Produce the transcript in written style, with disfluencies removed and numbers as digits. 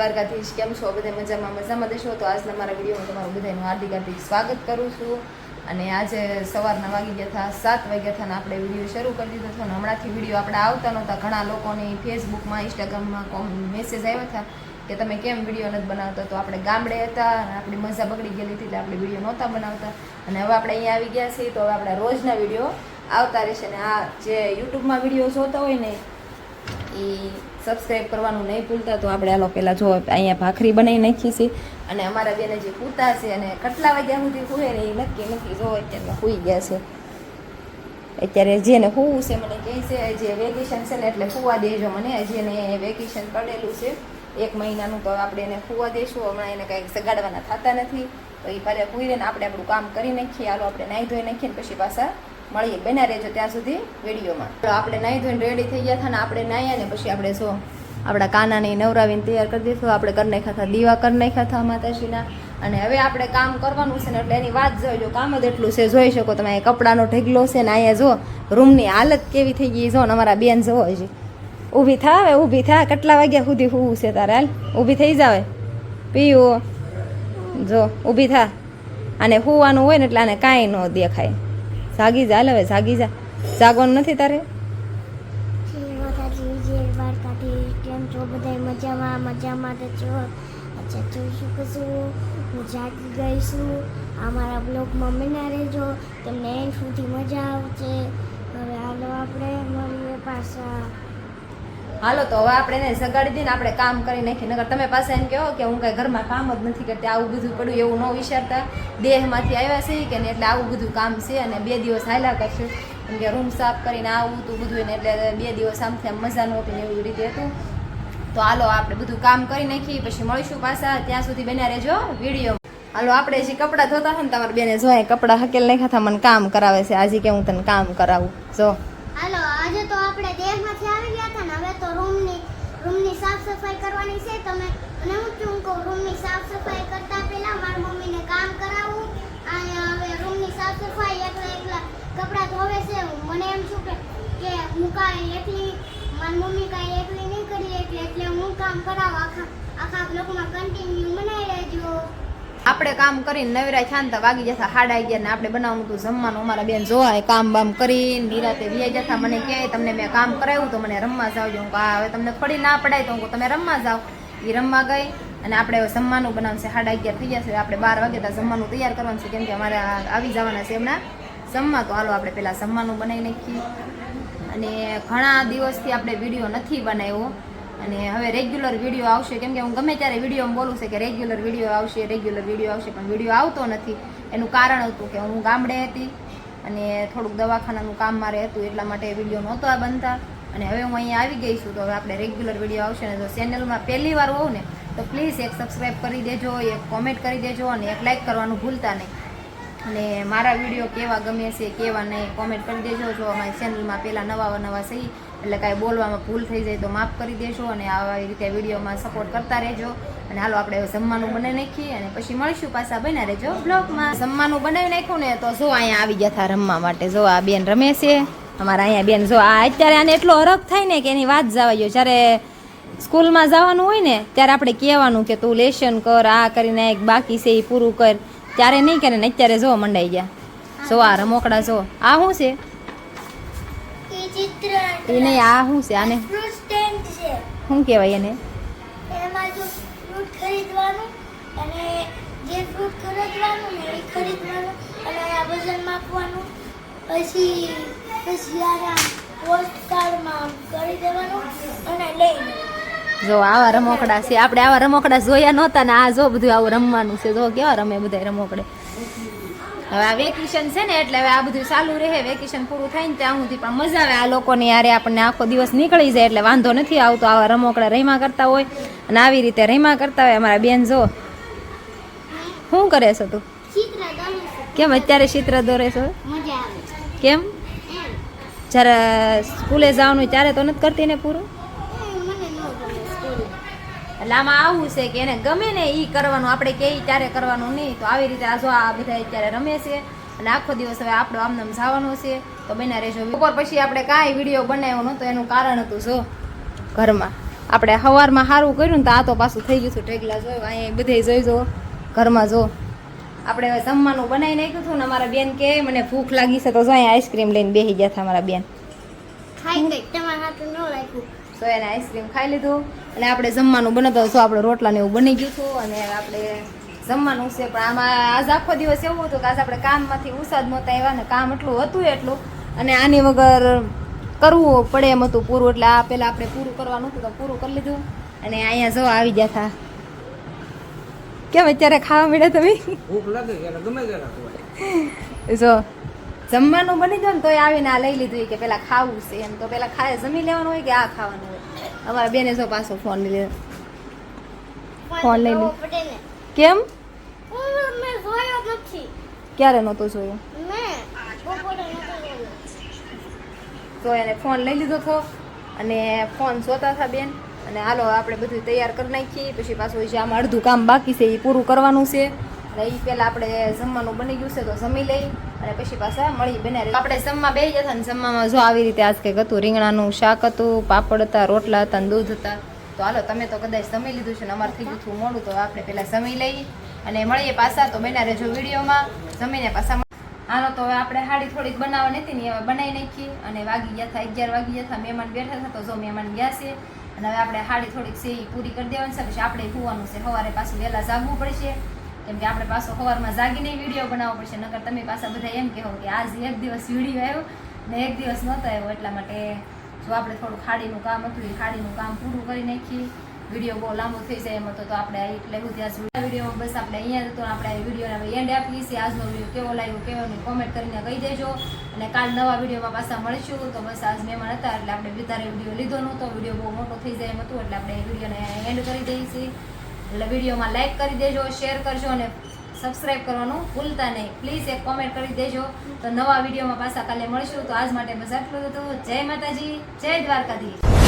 દ્વારકાધીશ. કેમ છો બધા? મજામાં દેશો. તો આજના મારા વિડીયોમાં તમારું બધાનું હાર્દિક સ્વાગત કરું છું. અને આજે સવારના વાગી ગયા હતા 7 વાગ્યા હતા ને આપણે વિડીયો શરૂ કરી દીધો હતો. અને હમણાંથી વિડીયો આપણે આવતા નહોતા. ઘણા લોકોની ફેસબુકમાં ઇન્સ્ટાગ્રામમાં મેસેજ આવ્યા હતા કે તમે કેમ વિડીયો નથી બનાવતા. તો આપણે ગામડે હતા અને આપણી મજા બગડી ગયેલી હતી એટલે આપણે વિડીયો નહોતા બનાવતા. અને હવે આપણે અહીંયા આવી ગયા છીએ તો હવે આપણે રોજના વિડીયો આવતા રહેશે. અને આ જે યુટ્યુબમાં વિડીયો જોતા હોય ને એ સબસ્ક્રાઈબ કરવાનું નહીં ભૂલતા. તો આપણે હાલો પહેલાં જો અહીંયા ભાખરી બનાવી નાખી છે. અને અમારા બેને જે પૂતા છે અને કેટલા વાગ્યા સુધી પૂરે ને એ નક્કી જો અત્યારે સૂઈ ગયા છે. અત્યારે જેને સૂવું છે મને કહે છે જે વેકેશન છે ને એટલે સૂવા દેજો મને. હજી એને વેકેશન પડેલું છે 1 મહિનાનું. તો આપણે એને સૂવા દઈશું. હમણાં એને કાંઈક સગાડવાના થતા નથી તો એ પાછા સૂઈ ને આપણે આપણું કામ કરી નાખીએ. હાલો આપણે નાહી ધોઈ નાખીએ ને પછી પાછા મળીએ. બના રહેજો ત્યાં સુધી વિડીયોમાં. આપણે નાહી ધોઈને રેડી થઈ ગયા હતા ને આપણે નાહ્યા ને પછી આપણે જો આપણા કાનાને નવરાવીને તૈયાર કરી દીધું. આપણે કરી નાખ્યા હતા દીવા કરી નાખ્યા હતા માતાજીના. અને હવે આપણે કામ કરવાનું છે ને એટલે એની વાત જોઈજો. કામ જ એટલું છે જોઈ શકો તમે. કપડાનો ઢગલો છે ને અહીંયા જો રૂમની હાલત કેવી થઈ ગઈ જો ને. અમારા બેન જો હજી ઊભી થા. હવે ઊભી થા. કેટલા વાગ્યા સુધી સૂવું છે તારે? હાલ ઊભી થઈ જાવે પીવું. જો ઊભી થા. અને સૂવાનું હોય ને એટલે આને કાંઈ ન દેખાય. જાગી જા. હવે જાગી જા. જાગવાનું નથી તારે? કેમ છો બધા? મજામાં તો છો. અચ્છા તો શું કશું હું જાગી ગઈ છું. અમારા બ્લોગમાં બના રહેજો, તમને એન્ડ સુધી મજા આવશે. હવે હાલો આપણે મળીએ પાછા. હાલો તો હવે આપણે એને સગાડી દઈને આપણે કામ કરી નાખીએ. નકર તમે પાસે એમ કહો કે હું કાંઈ ઘરમાં કામ જ નથી કરતી, આવું બધું પડ્યું એવું ન વિચારતા. દેહમાંથી આવ્યા છે કે ને એટલે આવું બધું કામ છે. અને 2 દિવસ હાલ્યા કરશે કેમ કે રૂમ સાફ કરીને આવું તું બધું ને એટલે 2 દિવસ આમથી આમ મજા નહોતી ને એવી રીતે હતું. તો હાલો આપણે બધું કામ કરી નાખીએ પછી મળીશું પાછા. ત્યાં સુધી બન્યા રહેજો વિડીયો. હાલો આપણે જે કપડાં ધોતા હતા ને તમારી બેને જો કપડાં હકેલ નાખ્યા હતા. મને કામ કરાવે છે આજે કે હું તને કામ કરાવું. જો હાલો આજે તો આપણે દેહમાંથી આવી ગયા હતા ને હવે તો રૂમની સાફ સફાઈ કરવાની છે. તમે અને હું કહું રૂમની સાફ સફાઈ કરતા પહેલા મારી મમ્મીને કામ કરાવું. અહીંયા હવે રૂમની સાફ સફાઈ એકલા કપડાં ધોવે છે. મને એમ શું કે હું કાંઈ એકલી મારી મમ્મી કાંઈ એકલી નહીં કરી એટલે હું કામ કરાવું. આખા બ્લોકમાં કન્ટિન્યુ બનાવી રહેજો. આપણે કામ કરીને નવરા શાંતા વાગી જતા 11:30 ને આપણે બનાવવાનું હતું જમવાનું. અમારા બેન જોવા કામ બામ કરીને નિરાતે વ્યાઈ જતા. મને કહે તમને મેં કામ કરાવ્યું તો મને રમવા જાવજો. હું હવે તમને થોડી ના પડાય તો હું તમે રમવા જાઓ. એ રમવા ગઈ અને આપણે હવે જમવાનું બનાવશે. 11:30 થઈ જશે. આપણે 12 વાગે ત્યાં જમવાનું તૈયાર કરવાનું છે કેમ કે અમારે આવી જવાના છે હમણાં જમવા. તો હાલો આપણે પહેલાં જમવાનું બનાવી નાખીએ. અને ઘણા દિવસથી આપણે વિડીયો નથી બનાવ્યો અને હવે રેગ્યુલર વિડીયો આવશે કેમ કે હું ગમે ત્યારે વિડીયોમાં બોલું છે કે રેગ્યુલર વિડીયો આવશે પણ વિડીયો આવતો નથી. એનું કારણ હતું કે હું ગામડે હતી અને થોડુંક દવાખાનાનું કામ મારે હતું એટલા માટે વિડીયો નહોતા બનતા. અને હવે હું અહીંયા આવી ગઈ છું તો હવે આપણે રેગ્યુલર વિડીયો આવશે ને. જો ચેનલમાં પહેલી વાર હોવ ને તો પ્લીઝ એક સબસ્ક્રાઈબ કરી દેજો, એક કોમેન્ટ કરી દેજો અને એક લાઈક કરવાનું ભૂલતા નહીં. અને મારા વિડીયો કેવા ગમે છે કેવા નહીં કોમેન્ટ કરી દેજો. જો અમારી ચેનલમાં પહેલાં નવા છે એટલે કાંઈ બોલવામાં ભૂલ થઈ જાય તો માફ કરી દેજો. અને આવા રીતે વિડીયોમાં સપોર્ટ કરતા રહેજો. અને હાલો આપણે જમવાનું બનાવી નાખીએ અને પછી મળીશું પાછા. બન્યા રહેજો બ્લોગમાં. જમવાનું બનાવી નાખ્યું ને તો જો અહીંયા આવી ગયા હતા રમવા માટે. જો આ બેન રમે છે અમારા અહીંયા બેન. જો આ અત્યારે આને એટલો હરખ થાય ને કે એની વાત જવા જો. જ્યારે સ્કૂલમાં જવાનું હોય ને ત્યારે આપણે કહેવાનું કે તું લેશન કર, આ કરીને એક બાકી છે એ પૂરું કર. ત્યારે નહીં કરે ને અત્યારે જો મંડાઈ ગયા. જો આ રમોકડા જો. આ શું છે? એ નહીં આ શું છે? આને શું કહેવાય? એને એમાં જો ફ્રૂટ ખરીદવાનું અને જે ફ્રૂટ ખરીદવાનું ને એ ખરીદવાનું અને આ વજન માપવાનું પછી આ પોસ્ટ કાર્ડમાં કરી દેવાનું અને લઈ જો આવા રમોકડા છે. આપણે આવા રમોકડા જોયા નહોતા ને આ જો બધું આવું રમવાનું છે. જો કેવા રમે બધા રમોકડે. હવે આ વેકેશન છે ને એટલે હવે આ બધું ચાલુ રહે. વેકેશન પૂરું થાય ને ત્યાં સુધી પણ મજા આવે. આ લોકોની યારે આપણને આખો દિવસ નીકળી જાય એટલે વાંધો નથી આવતો. આવા રમોકડા રમ્યા કરતા હોય અને આવી રીતે રમ્યા કરતા હોય. અમારા બેન જો શું કરે છે તું? કેમ અત્યારે ચિત્ર દોરે છે? કેમ? જ્યારે સ્કૂલે જવાનું ત્યારે તો નથી કરતી ને પૂરું? એટલે આમાં આવું છે કે એને ગમે ને એ કરવાનું, આપણે કે ત્યારે કરવાનું નહીં. તો આવી રીતે આ જો આ બધા અત્યારે રમે છે અને આખો દિવસ હવે આપણો આમને જવાનો છે. તો બન્યા રહેજો. બપોર પછી આપણે કાંઈ વિડીયો બનાવ્યો નહોતો એનું કારણ હતું જો ઘરમાં આપણે સવારમાં સારું કર્યું ને તો આ તો પાછું થઈ ગયું હતું ઢેગલા જોયું અહીંયા બધે જોઈ જો ઘરમાં જો આપણે હવે જમવાનું બનાવી નાખ્યું હતું ને અમારા બેન કે મને ભૂખ લાગી છે તો જો અહીંયા આઈસ્ક્રીમ લઈને બેસી ગયા હતા અમારા બેન ખાઈ ગઈ તમારા હાથે ન રાખ્યું તો એને આઈસ્ક્રીમ ખાઈ લીધું અને આપણે જમવાનું બનાવતા જો આપણે રોટલા ને એવું બની ગયું હતું અને આપણે જમવાનું છે પણ આમાં આજ આખો દિવસ એવું હતું કે આજ આપણે કામમાંથી ઉસાદ નહોતા આવ્યા ને કામ એટલું હતું એટલું અને આની વગર કરવું પડે એમ હતું પૂરું એટલે આ પહેલાં આપણે પૂરું કરવાનું હતું તો પૂરું કરી લીધું અને અહીંયા જો આવી ગયા હતા કેમ અત્યારે ખાવા મળ્યા તમે ભૂખ લાગે એટલે ગમે ત્યારે ખવાય. જો જમવાનું બની જાય ને તોય આવીને આ લઈ લીધું કે પેલા ખાવું છે એમ તો પેલા ખાય જમી લેવાનું હોય કે આ ખાવાનું હોય અમારા બેને જો પાછો ફોન લઈ લીધો ફોન લઈ જોવો લીધો પડે ને કેમ મેં જોયો નથી ક્યારે નહોતો જોયો મેં બપોરે નતો જોયો તો એને ફોન લઈ લીધો હતો અને ફોન જોતા હતા બેન અને હાલો આપણે બધું તૈયાર કરી નાખીએ પછી પાછું જે આમાં અડધું કામ બાકી છે એ પૂરું કરવાનું છે અને એ પહેલાં આપણે જમવાનું બની ગયું છે તો જમી લઈ અને પછી પાછા મળી બનાવી આપણે જમવા બેસી જતા ને જમવામાં જો આવી રીતે આજ કંઈક હતું રીંગણાનું શાક હતું પાપડ હતા રોટલા હતા ને દૂધ હતા તો હાલો તમે તો કદાચ જમી લીધું છે ને અમારે થઈ ગયું હતું મોડું તો આપણે પહેલાં જમી લઈ અને મળીએ પાછા તો બના રહેજો વિડીયોમાં જમીને પાછા હાલો તો હવે આપણે હાડી થોડીક બનાવવાની હતી ને હવે બનાવી નાખી અને વાગી ગયા હતા 11 વાગી ગયા હતા મહેમાન બેઠા હતા તો જો મહેમાન ગયા છે અને હવે આપણે હાડી થોડીક છે એ પૂરી કરી દેવાની છે પછી આપણે સુવાનું છે સવારે પાછું વહેલા જાગવું પડશે કેમ કે આપણે પાછો સવારમાં જાગીને વિડીયો બનાવવો પડશે નકર તમે પાછા બધા એમ કહો કે આજ એક દિવસ વિડીયો આવ્યો ને એક દિવસ નહોતો આવ્યો એટલા માટે જો આપણે થોડું ખાડીનું કામ હતું એ ખાડીનું કામ પૂરું કરી નાખી વિડીયો બહુ લાંબો થઈ જાય એમ હતો તો આપણે એટલે ત્યાં વિડીયો બસ આપણે અહીંયા તો આપણે વિડીયોને એન્ડ આપીએ છીએ આજનો વિડીયો કેવો લાગ્યો કેવો નહીં કોમેન્ટ કરીને કહી દેજો અને કાલ નવા વિડીયોમાં પાછા મળીશું તો બસ આજ મહેમાન હતા એટલે આપણે વધારે વિડીયો લીધો નહોતો વિડીયો બહુ મોટો થઈ જાય એમ હતું એટલે આપણે વિડીયોને એન્ડ કરી દઈએ છીએ એટલે વિડીયોમાં લાઈક કરી દેજો શેર કરજો અને સબસ્ક્રાઈબ કરવાનું ભૂલતા નહીં પ્લીઝ એક કોમેન્ટ કરી દેજો તો નવા વિડીયોમાં પાછા કાલે મળીશું તો આજ માટે બસ આટલું હતું જય માતાજી જય દ્વારકાધીશ.